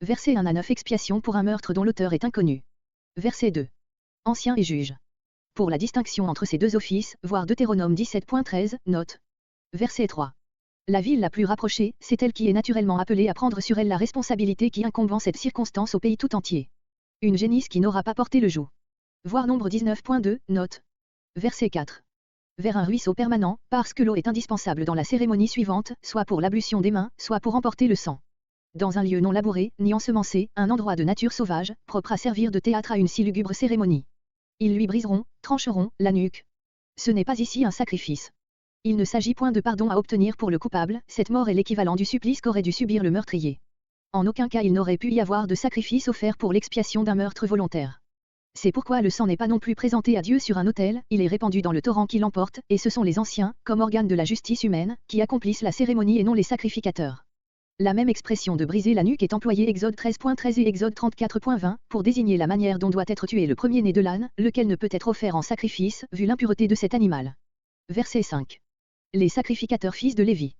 Verset 1 à 9 Expiation pour un meurtre dont l'auteur est inconnu. Verset 2. Ancien et juge. Pour la distinction entre ces deux offices, voir Deutéronome 17.13, note. Verset 3. La ville la plus rapprochée, c'est elle qui est naturellement appelée à prendre sur elle la responsabilité qui incombe en cette circonstance au pays tout entier. Une génisse qui n'aura pas porté le joug. Voir Nombre 19.2, note. Verset 4. Vers un ruisseau permanent, parce que l'eau est indispensable dans la cérémonie suivante, soit pour l'ablution des mains, soit pour emporter le sang. Dans un lieu non labouré, ni ensemencé, un endroit de nature sauvage, propre à servir de théâtre à une si lugubre cérémonie. Ils lui briseront, trancheront, la nuque. Ce n'est pas ici un sacrifice. Il ne s'agit point de pardon à obtenir pour le coupable, cette mort est l'équivalent du supplice qu'aurait dû subir le meurtrier. En aucun cas il n'aurait pu y avoir de sacrifice offert pour l'expiation d'un meurtre volontaire. C'est pourquoi le sang n'est pas non plus présenté à Dieu sur un autel, il est répandu dans le torrent qui l'emporte, et ce sont les anciens, comme organes de la justice humaine, qui accomplissent la cérémonie et non les sacrificateurs. La même expression de briser la nuque est employée Exode 13.13 et Exode 34.20, pour désigner la manière dont doit être tué le premier-né de l'âne, lequel ne peut être offert en sacrifice, vu l'impureté de cet animal. Verset 5. Les sacrificateurs fils de Lévi.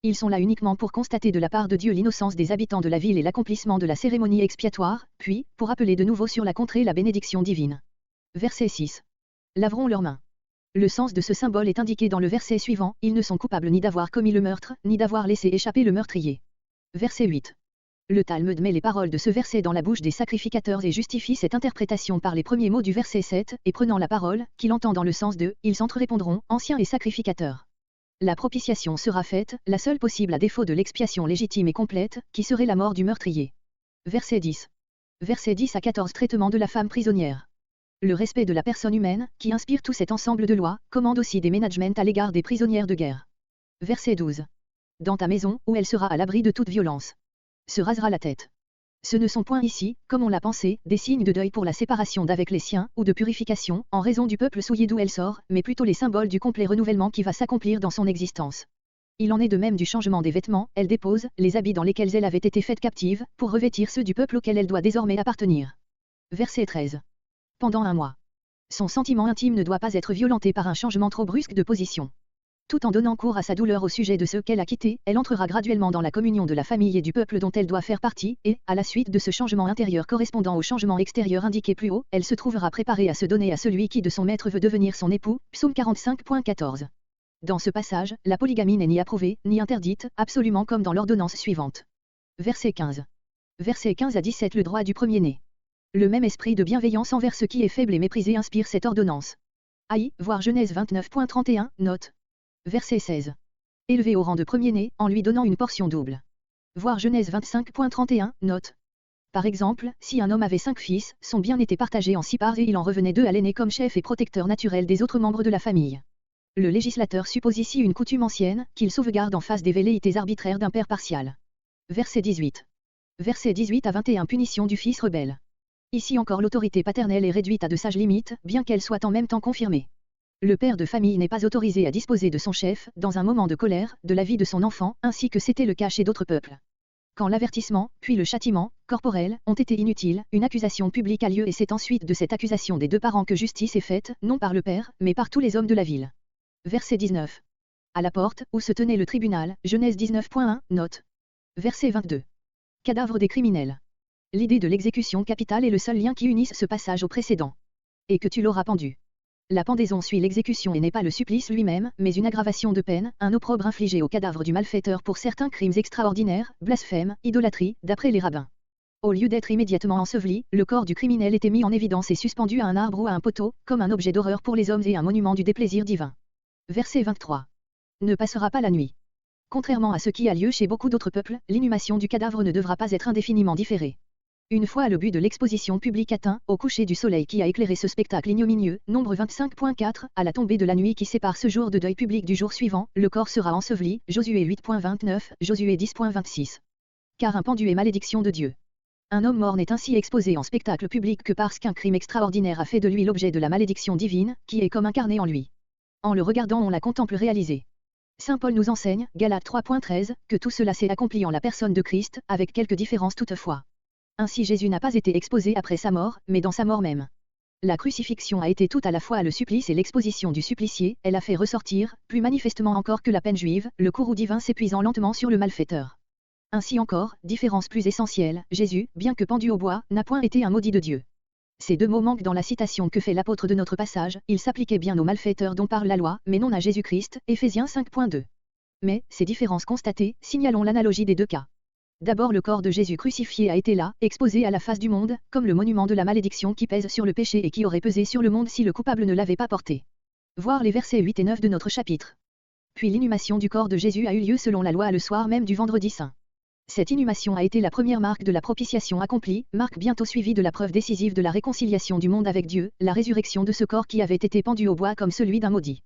Ils sont là uniquement pour constater de la part de Dieu l'innocence des habitants de la ville et l'accomplissement de la cérémonie expiatoire, puis, pour appeler de nouveau sur la contrée la bénédiction divine. Verset 6. Laveront leurs mains. Le sens de ce symbole est indiqué dans le verset suivant, ils ne sont coupables ni d'avoir commis le meurtre, ni d'avoir laissé échapper le meurtrier. Verset 8. Le Talmud met les paroles de ce verset dans la bouche des sacrificateurs et justifie cette interprétation par les premiers mots du verset 7, et prenant la parole, qu'il entend dans le sens de « ils s'entre-répondront, anciens et sacrificateurs ». La propitiation sera faite, la seule possible à défaut de l'expiation légitime et complète, qui serait la mort du meurtrier. Verset 10. Verset 10 à 14 Traitement de la femme prisonnière. Le respect de la personne humaine, qui inspire tout cet ensemble de lois, commande aussi des managements à l'égard des prisonnières de guerre. Verset 12. Dans ta maison, où elle sera à l'abri de toute violence. Se rasera la tête. Ce ne sont point ici, comme on l'a pensé, des signes de deuil pour la séparation d'avec les siens, ou de purification, en raison du peuple souillé d'où elle sort, mais plutôt les symboles du complet renouvellement qui va s'accomplir dans son existence. Il en est de même du changement des vêtements, elle dépose, les habits dans lesquels elle avait été faite captive, pour revêtir ceux du peuple auquel elle doit désormais appartenir. Verset 13. Pendant un mois. Son sentiment intime ne doit pas être violenté par un changement trop brusque de position. Tout en donnant cours à sa douleur au sujet de ceux qu'elle a quittés, elle entrera graduellement dans la communion de la famille et du peuple dont elle doit faire partie, et, à la suite de ce changement intérieur correspondant au changement extérieur indiqué plus haut, elle se trouvera préparée à se donner à celui qui de son maître veut devenir son époux, Psaume 45.14. Dans ce passage, la polygamie n'est ni approuvée, ni interdite, absolument comme dans l'ordonnance suivante. Verset 15. Verset 15 à 17 Le droit du premier-né. Le même esprit de bienveillance envers ce qui est faible et méprisé inspire cette ordonnance. Aïe, voir Genèse 29.31, note. Verset 16. Élevé au rang de premier-né, en lui donnant une portion double. Voir Genèse 25.31, note. Par exemple, si un homme avait 5 fils, son bien était partagé en 6 parts et il en revenait 2 à l'aîné comme chef et protecteur naturel des autres membres de la famille. Le législateur suppose ici une coutume ancienne, qu'il sauvegarde en face des velléités arbitraires d'un père partial. Verset 18. Verset 18 à 21 Punition du fils rebelle. Ici encore l'autorité paternelle est réduite à de sages limites, bien qu'elle soit en même temps confirmée. Le père de famille n'est pas autorisé à disposer de son chef, dans un moment de colère, de la vie de son enfant, ainsi que c'était le cas chez d'autres peuples. Quand l'avertissement, puis le châtiment, corporel, ont été inutiles, une accusation publique a lieu et c'est ensuite de cette accusation des deux parents que justice est faite, non par le père, mais par tous les hommes de la ville. Verset 19. À la porte, où se tenait le tribunal, Genèse 19.1, note. Verset 22. Cadavre des criminels. L'idée de l'exécution capitale est le seul lien qui unisse ce passage au précédent. Et que tu l'auras pendu. La pendaison suit l'exécution et n'est pas le supplice lui-même, mais une aggravation de peine, un opprobre infligé au cadavre du malfaiteur pour certains crimes extraordinaires, blasphème, idolâtrie, d'après les rabbins. Au lieu d'être immédiatement enseveli, le corps du criminel était mis en évidence et suspendu à un arbre ou à un poteau, comme un objet d'horreur pour les hommes et un monument du déplaisir divin. Verset 23. Ne passera pas la nuit. Contrairement à ce qui a lieu chez beaucoup d'autres peuples, l'inhumation du cadavre ne devra pas être indéfiniment différée. Une fois le but de l'exposition publique atteint, au coucher du soleil qui a éclairé ce spectacle ignominieux, Nombre 25.4, à la tombée de la nuit qui sépare ce jour de deuil public du jour suivant, le corps sera enseveli, Josué 8.29, Josué 10.26. Car un pendu est malédiction de Dieu. Un homme mort n'est ainsi exposé en spectacle public que parce qu'un crime extraordinaire a fait de lui l'objet de la malédiction divine, qui est comme incarnée en lui. En le regardant on la contemple réalisée. Saint Paul nous enseigne, Galates 3.13, que tout cela s'est accompli en la personne de Christ, avec quelques différences toutefois. Ainsi Jésus n'a pas été exposé après sa mort, mais dans sa mort même. La crucifixion a été tout à la fois le supplice et l'exposition du supplicié, elle a fait ressortir, plus manifestement encore que la peine juive, le courroux divin s'épuisant lentement sur le malfaiteur. Ainsi encore, différence plus essentielle, Jésus, bien que pendu au bois, n'a point été un maudit de Dieu. Ces deux mots manquent dans la citation que fait l'apôtre de notre passage, il s'appliquait bien aux malfaiteurs dont parle la loi, mais non à Jésus-Christ, Éphésiens 5.2. Mais, ces différences constatées, signalons l'analogie des deux cas. D'abord le corps de Jésus crucifié a été là, exposé à la face du monde, comme le monument de la malédiction qui pèse sur le péché et qui aurait pesé sur le monde si le coupable ne l'avait pas porté. Voir les versets 8 et 9 de notre chapitre. Puis l'inhumation du corps de Jésus a eu lieu selon la loi le soir même du vendredi saint. Cette inhumation a été la première marque de la propitiation accomplie, marque bientôt suivie de la preuve décisive de la réconciliation du monde avec Dieu, la résurrection de ce corps qui avait été pendu au bois comme celui d'un maudit.